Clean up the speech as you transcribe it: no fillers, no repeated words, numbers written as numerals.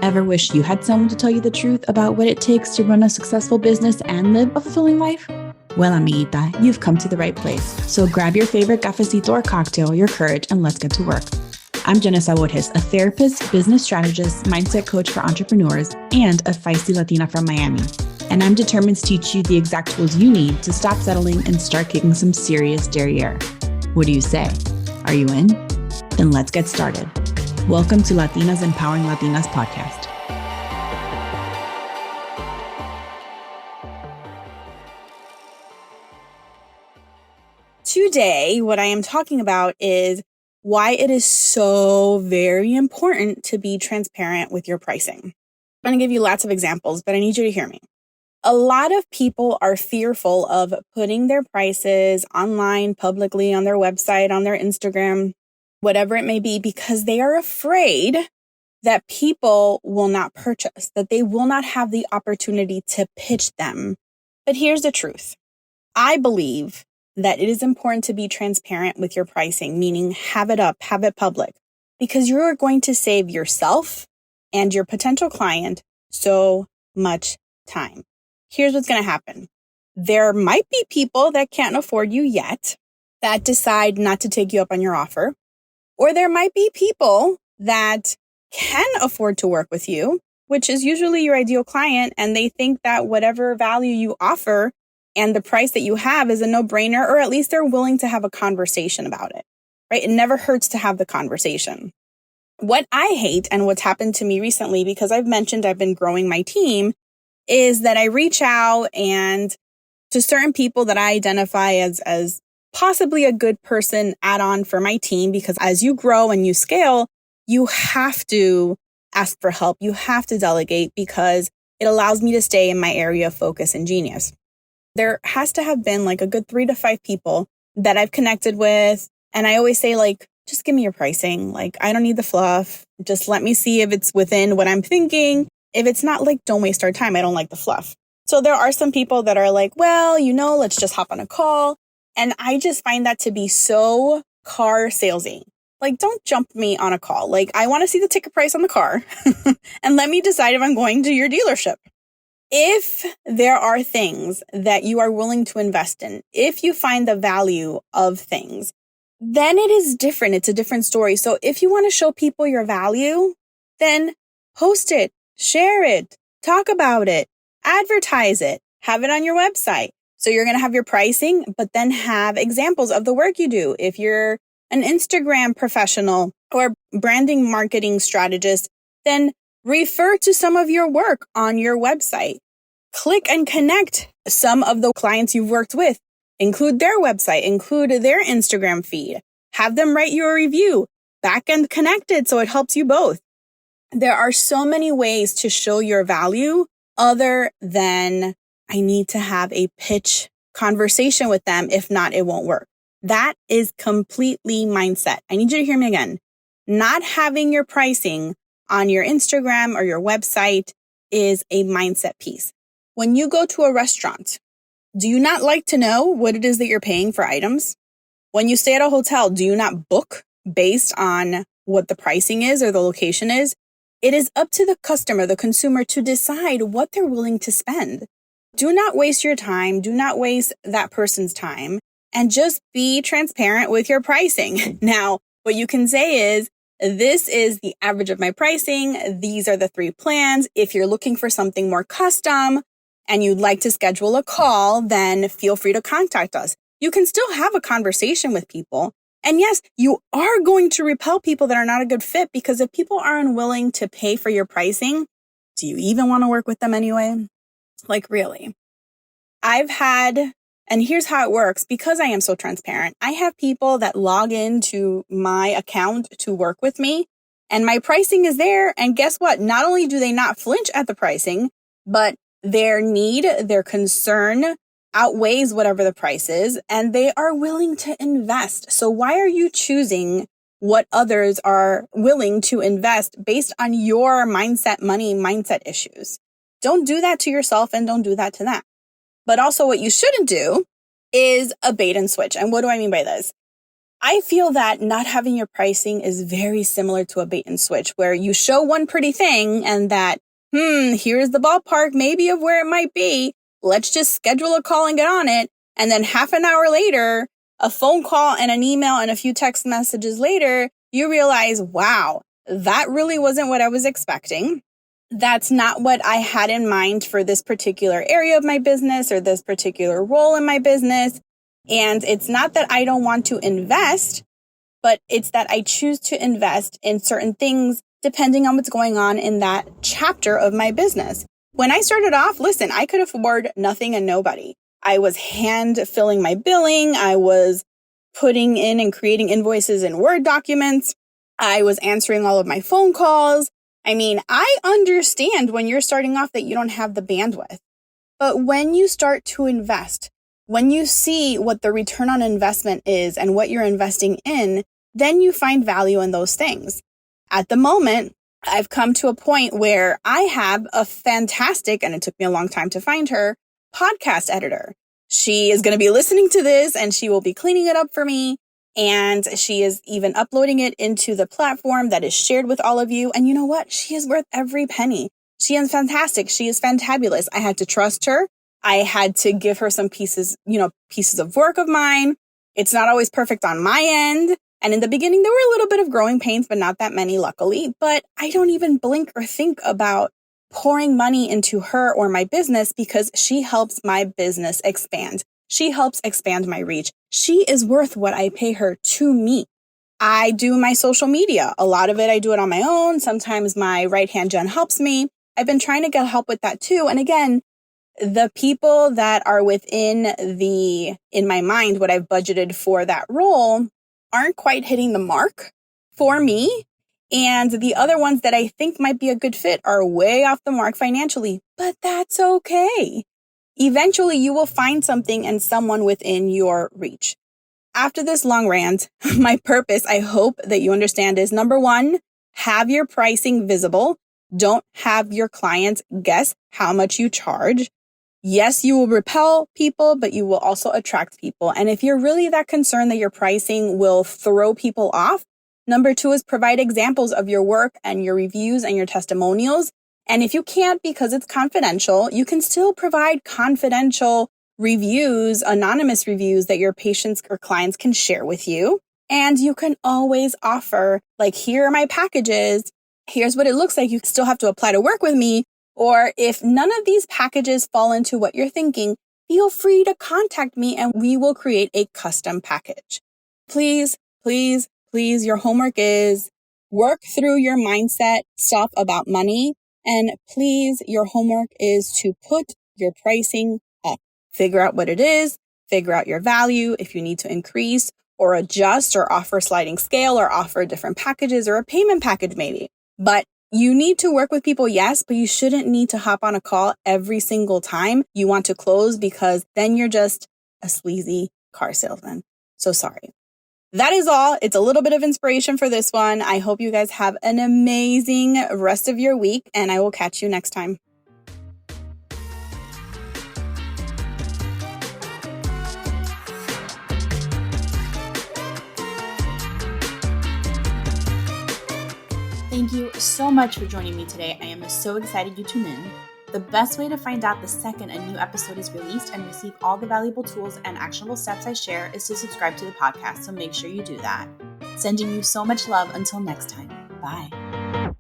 Ever wish you had someone to tell you the truth about what it takes to run a successful business and live a fulfilling life? Well, amiguita, you've come to the right place. So grab your favorite cafecito or cocktail, your courage, and let's get to work. I'm Jenna Sabores, a therapist, business strategist, mindset coach for entrepreneurs, and a feisty Latina from Miami. And I'm determined to teach you the exact tools you need to stop settling and start kicking some serious derriere. What do you say? Are you in? Then let's get started. Welcome to Latinas Empowering Latinas podcast. Today, what I am talking about is why it is so very important to be transparent with your pricing. I'm going to give you lots of examples, but I need you to hear me. A lot of people are fearful of putting their prices online, publicly, on their website, on their Instagram, whatever it may be, because they are afraid that people will not purchase, that they will not have the opportunity to pitch them. But here's the truth. I believe that it is important to be transparent with your pricing, meaning have it up, have it public, because you are going to save yourself and your potential client so much time. Here's what's going to happen. There might be people that can't afford you yet that decide not to take you up on your offer. Or there might be people that can afford to work with you, which is usually your ideal client, and they think that whatever value you offer and the price that you have is a no-brainer, or at least they're willing to have a conversation about it, right? It never hurts to have the conversation. What I hate, and what's happened to me recently, because I've mentioned I've been growing my team, is that I reach out and to certain people that I identify as possibly a good person add-on for my team, because as you grow and you scale, you have to ask for help. You have to delegate because it allows me to stay in my area of focus and genius. There has to have been like a good 3 to 5 people that I've connected with. And I always say, like, just give me your pricing. Like, I don't need the fluff. Just let me see if it's within what I'm thinking. If it's not, like, don't waste our time. I don't like the fluff. So there are some people that are like, well, let's just hop on a call. And I just find that to be so car salesy. Like, don't jump me on a call. Like, I want to see the ticket price on the car and let me decide if I'm going to your dealership. If there are things that you are willing to invest in, if you find the value of things, then it is different. It's a different story. So if you want to show people your value, then post it, share it, talk about it, advertise it, have it on your website. So you're going to have your pricing, but then have examples of the work you do. If you're an Instagram professional or branding marketing strategist, then refer to some of your work on your website. Click and connect some of the clients you've worked with. Include their website, include their Instagram feed. Have them write you a review. Back-end connected so it helps you both. There are so many ways to show your value other than I need to have a pitch conversation with them. If not, it won't work. That is completely mindset. I need you to hear me again. Not having your pricing on your Instagram or your website is a mindset piece. When you go to a restaurant, do you not like to know what it is that you're paying for items? When you stay at a hotel, do you not book based on what the pricing is or the location is? It is up to the customer, the consumer, to decide what they're willing to spend. Do not waste your time. Do not waste that person's time, and just be transparent with your pricing. Now, what you can say is, this is the average of my pricing. These are the 3 plans. If you're looking for something more custom and you'd like to schedule a call, then feel free to contact us. You can still have a conversation with people. And yes, you are going to repel people that are not a good fit, because if people are unwilling to pay for your pricing, do you even want to work with them anyway? Like, really? And here's how it works. Because I am so transparent, I have people that log into my account to work with me, and my pricing is there. And guess what? Not only do they not flinch at the pricing, but their need, their concern outweighs whatever the price is, and they are willing to invest. So why are you choosing what others are willing to invest based on your money mindset issues? Don't do that to yourself, and don't do that to them. But also what you shouldn't do is a bait and switch. And what do I mean by this? I feel that not having your pricing is very similar to a bait and switch, where you show one pretty thing and that, here's the ballpark maybe of where it might be. Let's just schedule a call and get on it. And then half an hour later, a phone call and an email and a few text messages later, you realize, wow, that really wasn't what I was expecting. That's not what I had in mind for this particular area of my business or this particular role in my business. And it's not that I don't want to invest, but it's that I choose to invest in certain things depending on what's going on in that chapter of my business. When I started off, listen, I could afford nothing and nobody. I was hand filling my billing. I was putting in and creating invoices in Word documents. I was answering all of my phone calls. I mean, I understand when you're starting off that you don't have the bandwidth. But when you start to invest, when you see what the return on investment is and what you're investing in, then you find value in those things. At the moment, I've come to a point where I have a fantastic, and it took me a long time to find her, podcast editor. She is going to be listening to this and she will be cleaning it up for me. And she is even uploading it into the platform that is shared with all of you. And you know what? She is worth every penny. She is fantastic. She is fantabulous. I had to trust her. I had to give her some pieces of work of mine. It's not always perfect on my end. And in the beginning, there were a little bit of growing pains, but not that many, luckily. But I don't even blink or think about pouring money into her or my business because she helps my business expand. She helps expand my reach. She is worth what I pay her to me. I do my social media. A lot of it, I do it on my own. Sometimes my right-hand Jen helps me. I've been trying to get help with that too. And again, the people that are in my mind, what I've budgeted for that role aren't quite hitting the mark for me. And the other ones that I think might be a good fit are way off the mark financially, but that's okay. Eventually you will find something and someone within your reach. After this long rant, my purpose, I hope that you understand, is number one, have your pricing visible. Don't have your clients guess how much you charge. Yes, you will repel people, but you will also attract people. And if you're really that concerned that your pricing will throw people off, number two is provide examples of your work and your reviews and your testimonials. And if you can't because it's confidential, you can still provide confidential reviews, anonymous reviews that your patients or clients can share with you. And you can always offer, like, here are my packages. Here's what it looks like. You still have to apply to work with me. Or if none of these packages fall into what you're thinking, feel free to contact me and we will create a custom package. Please, please, please, your homework is work through your mindset stuff about money. And please, your homework is to put your pricing up. Figure out what it is, figure out your value, if you need to increase or adjust or offer sliding scale or offer different packages or a payment package maybe. But you need to work with people, yes, but you shouldn't need to hop on a call every single time you want to close because then you're just a sleazy car salesman. So sorry. That is all. It's a little bit of inspiration for this one. I hope you guys have an amazing rest of your week, and I will catch you next time. Thank you so much for joining me today. I am so excited you tuned in. The best way to find out the second a new episode is released and receive all the valuable tools and actionable steps I share is to subscribe to the podcast, so make sure you do that. Sending you so much love until next time. Bye.